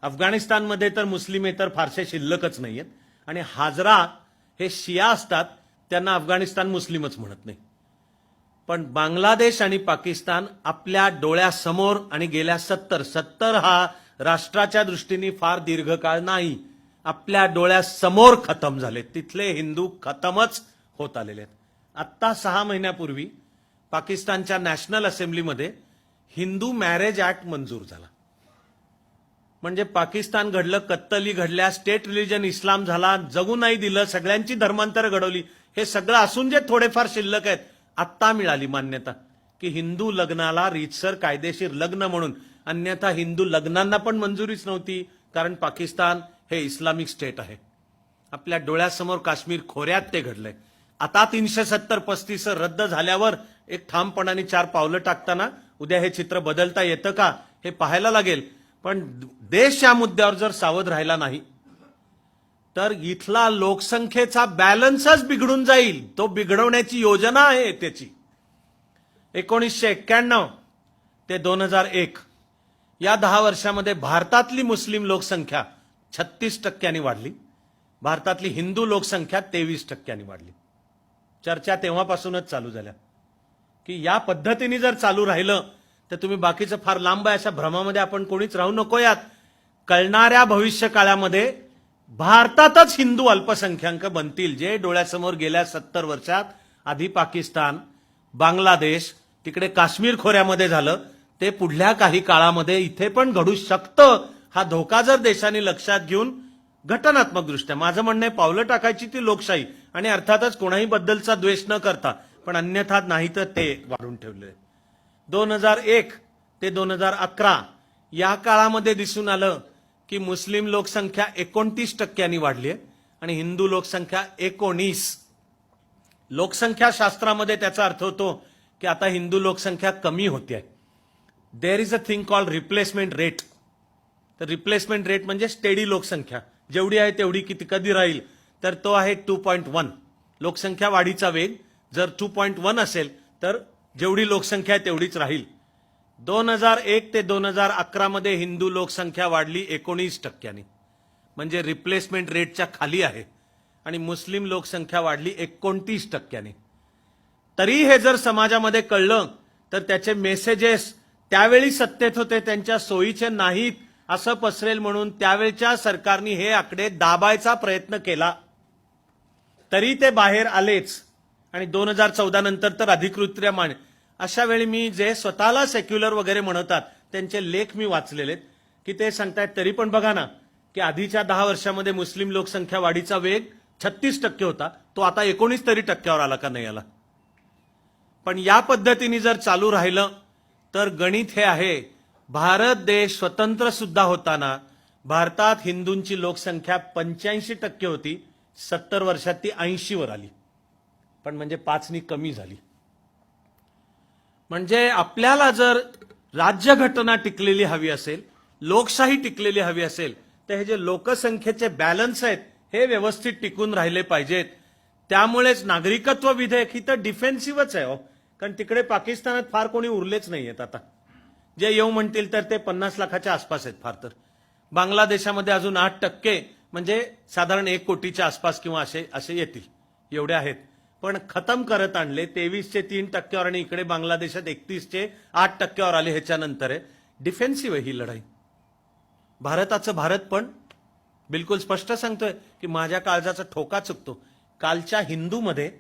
अफगाणिस्तानमध्ये तर मुस्लिमेतर फारसे शिल्लकच नाहीयेत आणि हाजरा हे शिया असतात, त्यांना अफगाणिस्तान मुस्लिमच म्हणत नाही. पण बांगलादेश आणि पाकिस्तान आपल्या डोळ्यासमोर आणि गेल्या 70 हा राष्ट्राच्या दृष्टीने फार दीर्घकाळ नाही, आपल्या डोळ्यासमोर खतम झाले. तिथले हिंदू खतमच होत आलेले आहेत. आत्ता 6 महिन्यापूर्वी पाकिस्तानच्या नॅशनल असेंब्लीमध्ये हिंदू मॅरेज ऍक्ट मंजूर झाला. म्हणजे पाकिस्तान घडलं, कत्तली घडल्या, स्टेट रिलिजन इस्लाम झाला, जगू नाही दिलं, सगळ्यांची धर्मांतर घडवली. हे सगळं असून जे थोडेफार शिल्लक आहेत, आत्ता मिळाली मान्यता की हिंदू लग्नाला रीतसर कायदेशीर लग्न म्हणून. अन्यथा हिंदू लग्नांना पण मंजुरीच नव्हती, कारण पाकिस्तान हे इस्लामिक स्टेट आहे. आपल्या डोळ्यासमोर काश्मीर खोऱ्यात ते घडलंय. आता 370-35 रद्द झाल्यावर एक ठामपणाने 4 पावलं टाकताना उद्या हे चित्र बदलता येतं का हे पाहायला लागेल. पण देश या मुद्द्यावर जर सावध राहिला नाही तर इथला लोकसंख्येचा बॅलन्सच बिघडून जाईल. तो बिघडवण्याची योजना आहे त्याची. 1991 ते 2001 या 10 वर्षामध्ये भारतातली मुस्लिम लोकसंख्या 36% वाढली, भारतातली हिंदू लोकसंख्या 23% वाढली. चर्चा तेव्हापासूनच चालू झाल्या की या पद्धतीने जर चालू राहिलं तर तुम्ही बाकीचं फार लांब आहे अशा भ्रमामध्ये आपण कोणीच राहू नकोयात. कळणाऱ्या भविष्य काळामध्ये भारतातच हिंदू अल्पसंख्याक बनतील, जे डोळ्यासमोर गेल्या 70 वर्षात आधी पाकिस्तान, बांगलादेश, तिकडे काश्मीर खोऱ्यामध्ये झालं, ते पुढल्या काही काळामध्ये इथे पण घडू शकतं. हा धोका जर देशाने लक्षात घेऊन घटनात्मक दृष्ट्या, माझं म्हणणं आहे, पावलं टाकायची ती लोकशाही आणि अर्थातच कोणाही बद्दलचा द्वेष न करता, पण अन्यथा नाही तर ते वाढून ठेवले. 2001 ते 2011 या काळामध्ये दिसून आलं की मुस्लिम लोकसंख्या 29% वाढली आहे आणि हिंदू लोकसंख्या 19. लोकसंख्या शास्त्रामध्ये त्याचा अर्थ होतो की आता हिंदू लोकसंख्या कमी होते आहे. There is a thing called replacement rate. तर रिप्लेसमेंट रेट म्हणजे स्टेडी लोकसंख्या जेवढी आहे तेवढी किती कधी राहील, तर तो आहे 2.1. लोकसंख्या वाढीचा वेग जर 2.1 असेल तर जेवढी लोकसंख्या आहे तेवढीच राहील. 2001 ते 2011 मध्ये हिंदू लोकसंख्या वाढली 19%, म्हणजे रिप्लेसमेंट रेटच्या खाली आहे, आणि मुस्लिम लोकसंख्या वाढली 29%. तरी हे जर समाजामध्ये कळलं तर त्याचे मेसेजेस त्यावेळी सत्तेत होते त्यांच्या सोयीचे नाहीत असं पसरेल म्हणून त्यावेळच्या सरकारने हे आकडे दाबायचा प्रयत्न केला. तरी ते बाहेर आलेच आणि 2014 नंतर तर अधिकृतरित्या अशा वेळी मी जे स्वतःला सेक्युलर वगैरे म्हणतात त्यांचे लेख मी वाचलेले की ते सांगतायत तरी पण बघा ना की आधीच्या 10 वर्षामध्ये मुस्लिम लोकसंख्या वाढीचा वेग 36% होता, तो आता 19 तरी टक्क्यावर आला का नाही आला. पण या पद्धतीने जर चालू राहिलं तर गणित हे आहे, भारत देश स्वतंत्र सुद्धा होताना भारतात हिंदूंची लोकसंख्या 85% होती, 70 वर्षात ती 80 वर आली, पण म्हणजे 5 कमी झाली. म्हणजे आपल्याला जर राज्यघटना टिकलेली हवी असेल, लोकशाही टिकलेली हवी असेल, तर हे जे लोकसंख्येचे बॅलन्स आहेत हे व्यवस्थित टिकून राहिले पाहिजेत. त्यामुळेच नागरिकत्व विधेयक ही तर डिफेन्सिव्हच आहे, कारण तिकडे पाकिस्तानात फार कोणी उरलेच नाहीयेत. आता जे येऊ म्हणतील तर ते 50 लाखाच्या आसपास आहेत फार तर. बांगलादेशामध्ये अजून 8%, म्हणजे साधारण 1 कोटीच्या आसपास किंवा असे येतील, एवढे आहेत. पण खतम करत आणले. 23चे 3%वर आणि इकडे बांगलादेशात 31चे 8%वर आले. ह्याच्यानंतर आहे डिफेन्सिव्ह आहे ही लढाई. भारताचं भारत पण बिलकुल स्पष्ट सांगतोय की माझ्या काळजाचा ठोका चुकतो. कालच्या हिंदूमध्ये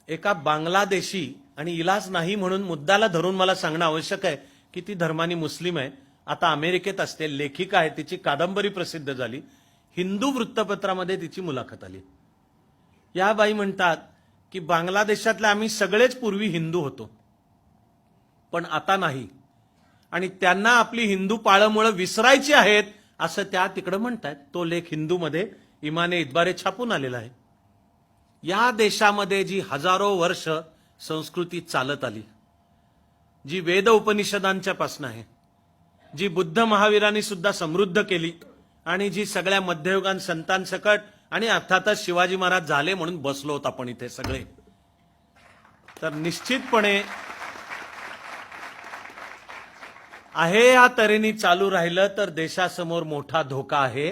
एका बांगलादेशी, आणि इलाज नाही म्हणून मुद्दाला धरून मला सांगणं आवश्यक आहे की ती धर्मानी मुस्लिम आहे, आता अमेरिकेत असते, लेखिका आहे, तिची कादंबरी प्रसिद्ध झाली, हिंदू वृत्तपत्रामध्ये तिची मुलाखत आली. या बाई म्हणतात की बांगलादेशातले आम्ही सगळेच पूर्वी हिंदू होतो पण आता नाही, आणि त्यांना आपली हिंदू पाळंमुळं विसरायची आहेत असं त्या तिकडे म्हणतात. तो लेख हिंदूमध्ये इमाने इतबारे छापून आलेला आहे. या देशामध्ये जी हजारो वर्ष संस्कृती चालत आली, जी वेद उपनिषदांच्या पासून आहे, जी बुद्ध महावीरांनी सुद्धा समृद्ध केली, आणि जी सगळ्या मध्ययुगान संतांसकट, आणि अर्थातच शिवाजी महाराज झाले म्हणून बसलो होतो आपण इथे सगळे, तर निश्चितपणे आहे या तऱ्हेने चालू राहिलं तर देशासमोर मोठा धोका आहे.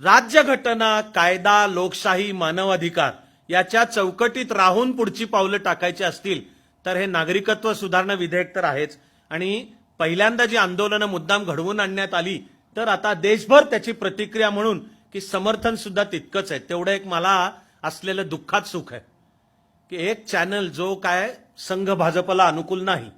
राज्यघटना, कायदा, लोकशाही, मानवाधिकार याच्या चौकटीत राहून पुढची पावलं टाकायची असतील तर हे नागरिकत्व सुधारणा विधेयक तर आहेच, आणि पहिल्यांदा जी आंदोलनं मुद्दाम घडवून आणण्यात आली तर आता देशभर त्याची प्रतिक्रिया म्हणून की समर्थन सुद्धा तितकंच आहे. तेवढं एक मला असलेलं दुःखात सुख आहे की एक चॅनल जो काय संघ भाजपला अनुकूल नाही,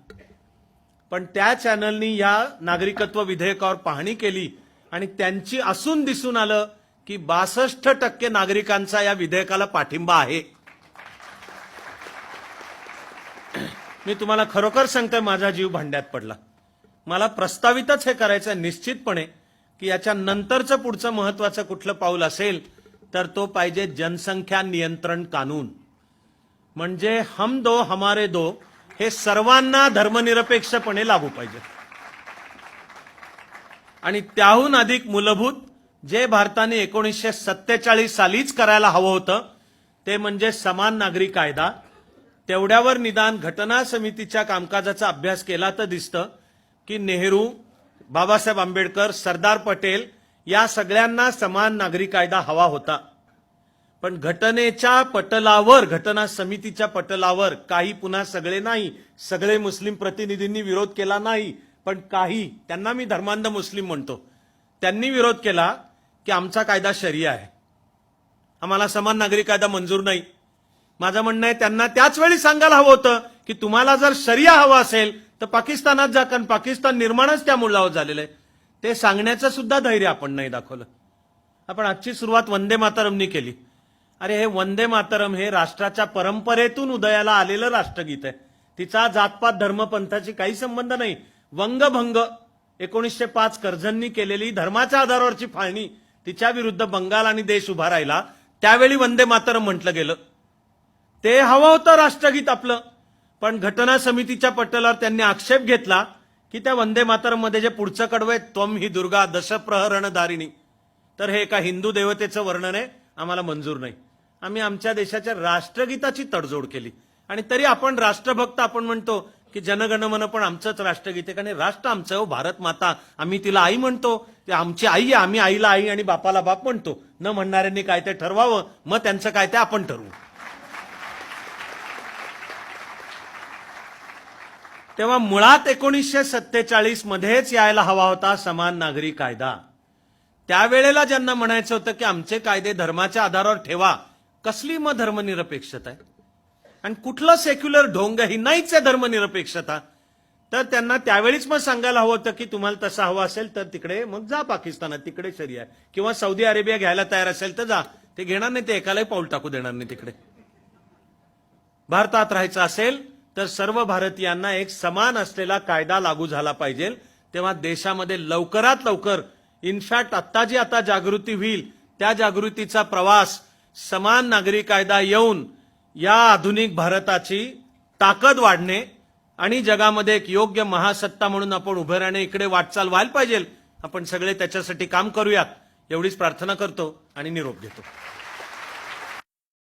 पण त्या चॅनलनी या नागरिकत्व विधेयकावर पाहणी केली आणि त्यांची असून दिसून आलं की 62% नागरिकांचा या विधेयकाला पाठिंबा आहे. मी तुम्हाला खरोखर सांगतोय, माझा जीव भांड्यात पडला. मला प्रस्तावितच हे करायचं निश्चितपणे की याच्या नंतरचं पुढचं महत्वाचं कुठलं पाऊल असेल तर तो पाहिजे जनसंख्या नियंत्रण कानून. म्हणजे हम दो हमारे दो हे सर्वांना धर्मनिरपेक्षपणे लागू पाहिजे. आणि त्याहून अधिक मूलभूत जे भारताने 1947 सालीच करायला हवं होतं ते म्हणजे समान नागरी कायदा. तेवढ्यावर निदान घटना समितीच्या कामकाजाचा अभ्यास केला तर दिसतं की नेहरू, बाबासाहेब आंबेडकर, सरदार पटेल या सगळ्यांना समान नागरी कायदा हवा होता. पण घटनेच्या पटलावर, घटना समितीच्या पटलावर काही, पुन्हा सगळे नाही, सगळे मुस्लिम प्रतिनिधींनी विरोध केला नाही, पण काही, त्यांना मी धर्मांध मुस्लिम म्हणतो, त्यांनी विरोध केला की आमचा कायदा शरिया आहे, आम्हाला समान नागरी कायदा मंजूर नाही. माझं म्हणणं आहे त्यांना त्याच वेळी सांगायला हवं होतं की तुम्हाला जर शरिया हवा असेल तर पाकिस्तानात जा, कारण पाकिस्तान निर्माणच त्या मुलावर झालेलं आहे. ते सांगण्याचं सुद्धा धैर्य आपण नाही दाखवलं. आपण आजची सुरुवात वंदे मातरमनी केली. अरे हे वंदे मातरम हे राष्ट्राच्या परंपरेतून उदयाला आलेलं राष्ट्रगीत आहे. तिचा जातपात धर्मपंथाची काही संबंध नाही. वंगभंग 1905 कर्जननी केलेली धर्माच्या आधारावरची फाळणी, तिच्या विरुद्ध बंगाल आणि देश उभा राहिला, त्यावेळी वंदे मातरम म्हटलं गेलं. ते हवं होतं राष्ट्रगीत आपलं, पण घटना समितीच्या पटलावर त्यांनी आक्षेप घेतला की त्या वंदे मातरम मध्ये जे पुढचं कडवं आहे, त्वम ही दुर्गा दशप्रहरणधारिणी, तर हे एका हिंदू देवतेचं वर्णन आहे, आम्हाला मंजूर नाही. आम्ही आमच्या देशाच्या राष्ट्रगीताची तडजोड केली. आणि तरी आपण राष्ट्रभक्त, आपण म्हणतो की जनगणमन पण आमचंच राष्ट्रगीत आहे, कारण राष्ट्र आमचं, भारत माता, आम्ही तिला आई म्हणतो, ते आमची आई आहे, आम्ही आईला आई आणि बापाला बाप म्हणतो. न म्हणणाऱ्यांनी काय ते ठरवावं, मग त्यांचं काय ते आपण ठरवू. तेव्हा मुळात 1947 मध्येच यायला हवा होता समान नागरी कायदा. त्यावेळेला ज्यांना म्हणायचं होतं की आमचे कायदे धर्माच्या आधारावर ठेवा, कसली मग धर्मनिरपेक्षता आहे आणि कुठलं सेक्युलर ढोंग ही नाहीच आहे धर्मनिरपेक्षता. तर त्यांना त्यावेळीच मग सांगायला हवं होतं की तुम्हाला तसं हवं असेल तर तिकडे मग जा पाकिस्तानात, तिकडे शरिया आहे, किंवा सौदी अरेबिया घ्यायला तयार असेल तर जा. ते घेणार नाही, ते एकालाही पाऊल टाकू देणार नाही तिकडे. भारतात राहायचं असेल तर सर्व भारतीयांना एक समान असलेला कायदा लागू झाला पाहिजे. तेव्हा देशामध्ये लवकरात लवकर, इनफॅक्ट आता जागृती होईल त्या जागृतीचा प्रवास समान नागरी कायदा येऊन या आधुनिक भारताची ताकद वाढणे आणि जगामध्ये एक योग्य महासत्ता म्हणून आपण उभे राहणे, इकडे वाटचाल व्हायला पाहिजे. आपण सगळे त्याच्यासाठी काम करूयात एवढीच प्रार्थना करतो आणि निरोप घेतो.